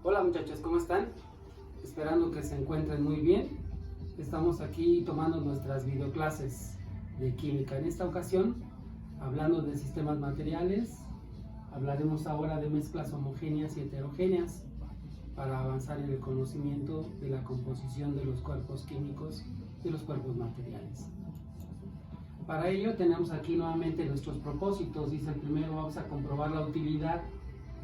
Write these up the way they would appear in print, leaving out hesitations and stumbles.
Hola muchachos, ¿cómo están? Esperando que se encuentren muy bien. Estamos aquí tomando nuestras videoclases de química. En esta ocasión, hablando de sistemas materiales, hablaremos ahora de mezclas homogéneas y heterogéneas para avanzar en el conocimiento de la composición de los cuerpos químicos y los cuerpos materiales. Para ello tenemos aquí nuevamente nuestros propósitos. Dice el primero, vamos a comprobar la utilidad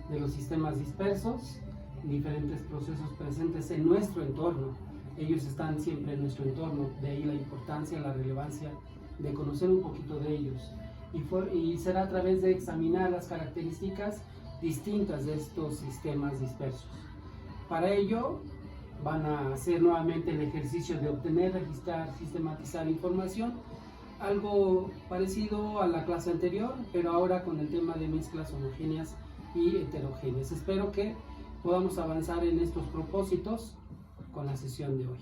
de los sistemas dispersos, diferentes procesos presentes en nuestro entorno. Ellos están siempre en nuestro entorno, de ahí la importancia, la relevancia de conocer un poquito de ellos. Y será a través de examinar las características distintas de estos sistemas dispersos. Para ello van a hacer nuevamente el ejercicio de obtener, registrar, sistematizar información, algo parecido a la clase anterior, pero ahora con el tema de mezclas homogéneas y heterogéneas. Espero que podamos avanzar en estos propósitos con la sesión de hoy.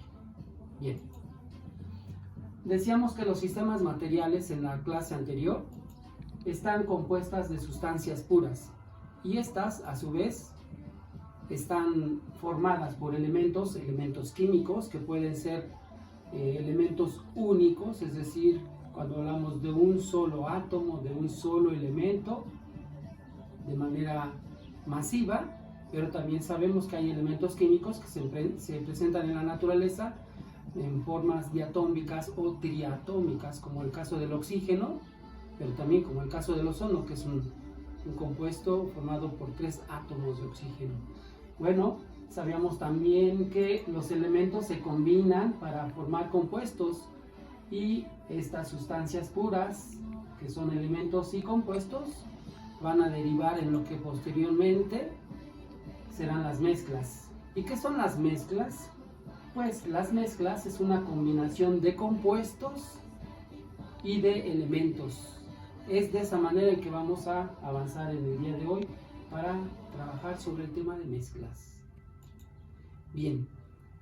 Bien, decíamos que los sistemas materiales en la clase anterior están compuestas de sustancias puras y estas a su vez están formadas por elementos químicos que pueden ser elementos únicos, es decir, cuando hablamos de un solo átomo, de un solo elemento, de manera masiva, pero también sabemos que hay elementos químicos que se presentan en la naturaleza en formas diatómicas o triatómicas, como el caso del oxígeno, pero también como el caso del ozono, que es un compuesto formado por 3 átomos de oxígeno. Bueno, sabíamos también que los elementos se combinan para formar compuestos y estas sustancias puras, que son elementos y compuestos, van a derivar en lo que posteriormente serán las mezclas. ¿Y qué son las mezclas? Pues las mezclas es una combinación de compuestos y de elementos. Es de esa manera en que vamos a avanzar en el día de hoy para trabajar sobre el tema de mezclas. Bien,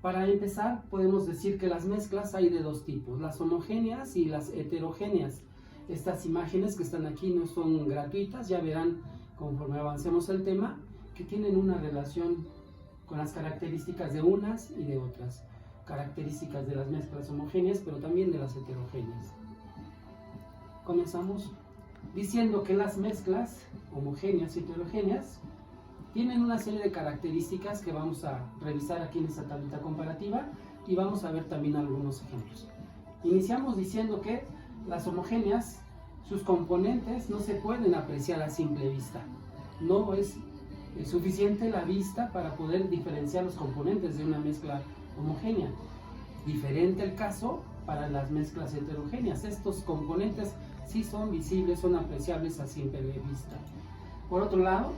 para empezar podemos decir que las mezclas hay de dos tipos, las homogéneas y las heterogéneas. Estas imágenes que están aquí no son gratuitas, ya verán conforme avancemos el tema que tienen una relación con las características de unas y de otras, características de las mezclas homogéneas pero también de las heterogéneas. Comenzamos diciendo que las mezclas homogéneas y heterogéneas tienen una serie de características que vamos a revisar aquí en esta tablita comparativa y vamos a ver también algunos ejemplos. Iniciamos diciendo que las homogéneas, sus componentes no se pueden apreciar a simple vista. No es suficiente la vista para poder diferenciar los componentes de una mezcla homogénea. Diferente el caso para las mezclas heterogéneas. Estos componentes sí son visibles, son apreciables a simple vista. Por otro lado,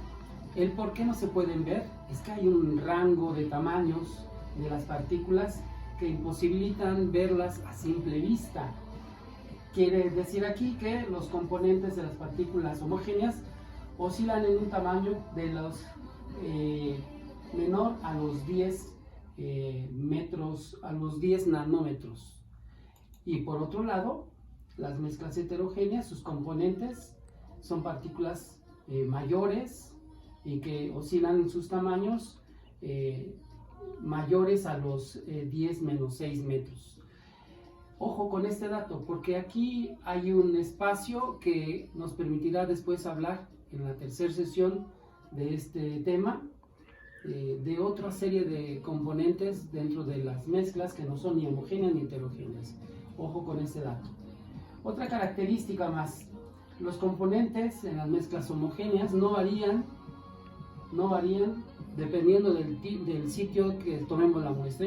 el por qué no se pueden ver es que hay un rango de tamaños de las partículas que imposibilitan verlas a simple vista. Quiere decir aquí que los componentes de las partículas homogéneas oscilan en un tamaño de los menor a los 10 metros, a los 10 nanómetros. Y por otro lado, las mezclas heterogéneas, sus componentes son partículas mayores y que oscilan en sus tamaños mayores a los 10 menos 6 metros. Ojo con este dato, porque aquí hay un espacio que nos permitirá después hablar en la tercera sesión de este tema, de otra serie de componentes dentro de las mezclas que no son ni homogéneas ni heterogéneas. Ojo con este dato. Otra característica más, los componentes en las mezclas homogéneas no varían dependiendo del sitio que tomemos la muestra.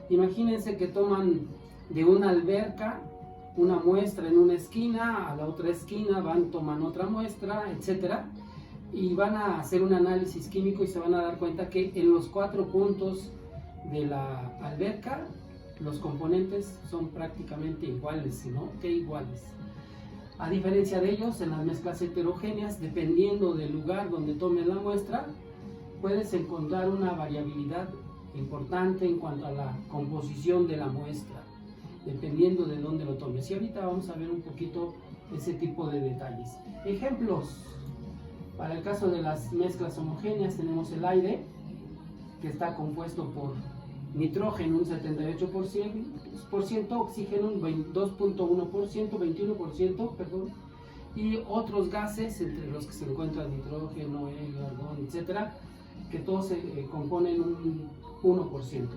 Imagínense que toman de una alberca una muestra en una esquina, a la otra esquina toman otra muestra, etcétera, y van a hacer un análisis químico y se van a dar cuenta que en los 4 puntos de la alberca los componentes son prácticamente iguales, ¿no? Que iguales. A diferencia de ellos, en las mezclas heterogéneas, dependiendo del lugar donde tomen la muestra, puedes encontrar una variabilidad importante en cuanto a la composición de la muestra, dependiendo de dónde lo tomes. Y ahorita vamos a ver un poquito ese tipo de detalles. Ejemplos. Para el caso de las mezclas homogéneas tenemos el aire, que está compuesto por nitrógeno un 78%, oxígeno un 2.1%, 21%, perdón, y otros gases, entre los que se encuentran nitrógeno, helio, argón, etcétera, que todos se componen un 1%.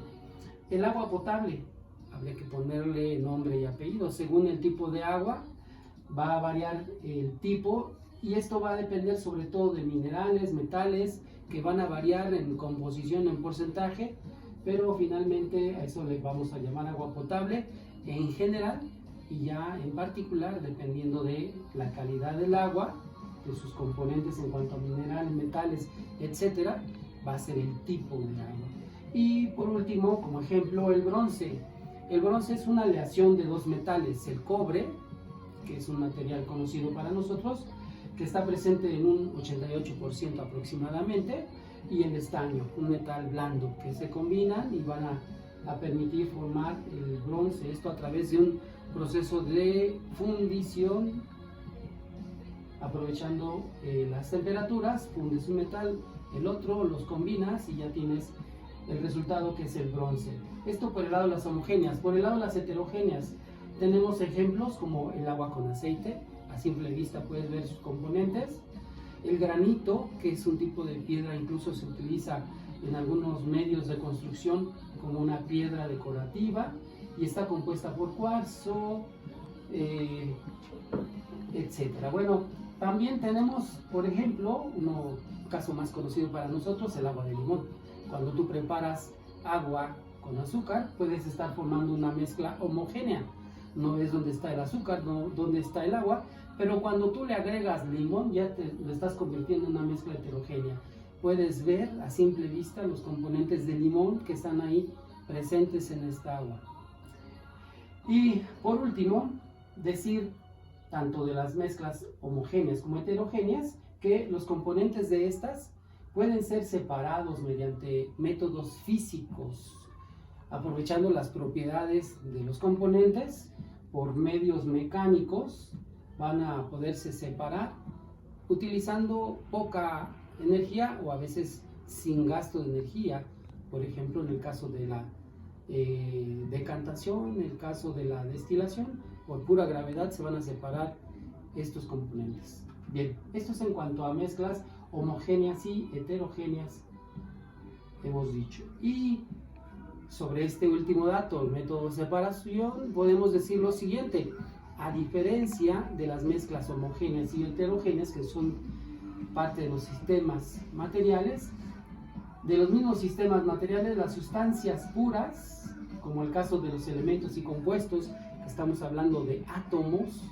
El agua potable, habría que ponerle nombre y apellido. Según el tipo de agua, va a variar el tipo, y esto va a depender sobre todo de minerales, metales, que van a variar en composición, en porcentaje, pero finalmente a eso le vamos a llamar agua potable en general, y ya en particular, dependiendo de la calidad del agua, de sus componentes en cuanto a minerales, metales, etcétera, va a ser el tipo de agua. Y por último, como ejemplo, el bronce. El bronce es una aleación de dos metales, el cobre, que es un material conocido para nosotros, que está presente en un 88% aproximadamente, y el estaño, un metal blando, que se combinan y van a permitir formar el bronce. Esto a través de un proceso de fundición, aprovechando las temperaturas, fundes un metal, el otro, los combinas y ya tienes el resultado, que es el bronce. Esto por el lado de las homogéneas. Por el lado de las heterogéneas tenemos ejemplos como el agua con aceite. A simple vista puedes ver sus componentes. El granito, que es un tipo de piedra, incluso se utiliza en algunos medios de construcción como una piedra decorativa, y está compuesta por cuarzo, etcétera. Bueno, también tenemos, por ejemplo, un caso más conocido para nosotros, el agua de limón. Cuando tú preparas agua con azúcar, puedes estar formando una mezcla homogénea. No es donde está el azúcar, no donde está el agua, pero cuando tú le agregas limón, ya lo estás convirtiendo en una mezcla heterogénea. Puedes ver a simple vista los componentes de limón que están ahí presentes en esta agua. Y por último, decir tanto de las mezclas homogéneas como heterogéneas, que los componentes de estas pueden ser separados mediante métodos físicos, aprovechando las propiedades de los componentes por medios mecánicos. Van a poderse separar utilizando poca energía o a veces sin gasto de energía. Por ejemplo, en el caso de la decantación, en el caso de la destilación, por pura gravedad se van a separar estos componentes. Bien, esto es en cuanto a mezclas homogéneas y heterogéneas, hemos dicho. Y sobre este último dato, el método de separación, podemos decir lo siguiente: a diferencia de las mezclas homogéneas y heterogéneas, que son parte de los sistemas materiales, de los mismos sistemas materiales, las sustancias puras, como el caso de los elementos y compuestos, que estamos hablando de átomos,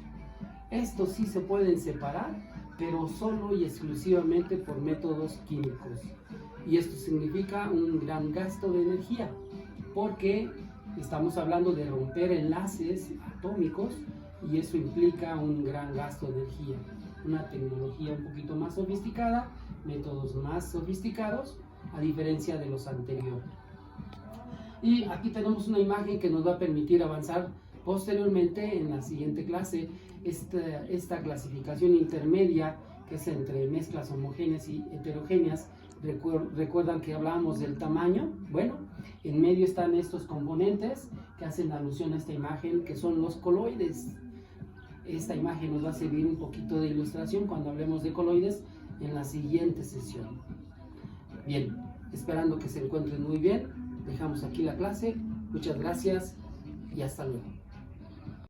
estos sí se pueden separar, pero solo y exclusivamente por métodos químicos. Y esto significa un gran gasto de energía, porque estamos hablando de romper enlaces atómicos, y eso implica un gran gasto de energía. Una tecnología un poquito más sofisticada, métodos más sofisticados, a diferencia de los anteriores. Y aquí tenemos una imagen que nos va a permitir avanzar posteriormente en la siguiente clase, esta clasificación intermedia, que es entre mezclas homogéneas y heterogéneas. Recuerdan que hablábamos del tamaño. Bueno, en medio están estos componentes que hacen alusión a esta imagen, que son los coloides. Esta imagen nos va a servir un poquito de ilustración cuando hablemos de coloides en la siguiente sesión. Bien, esperando que se encuentren muy bien, dejamos aquí la clase. Muchas gracias y hasta luego.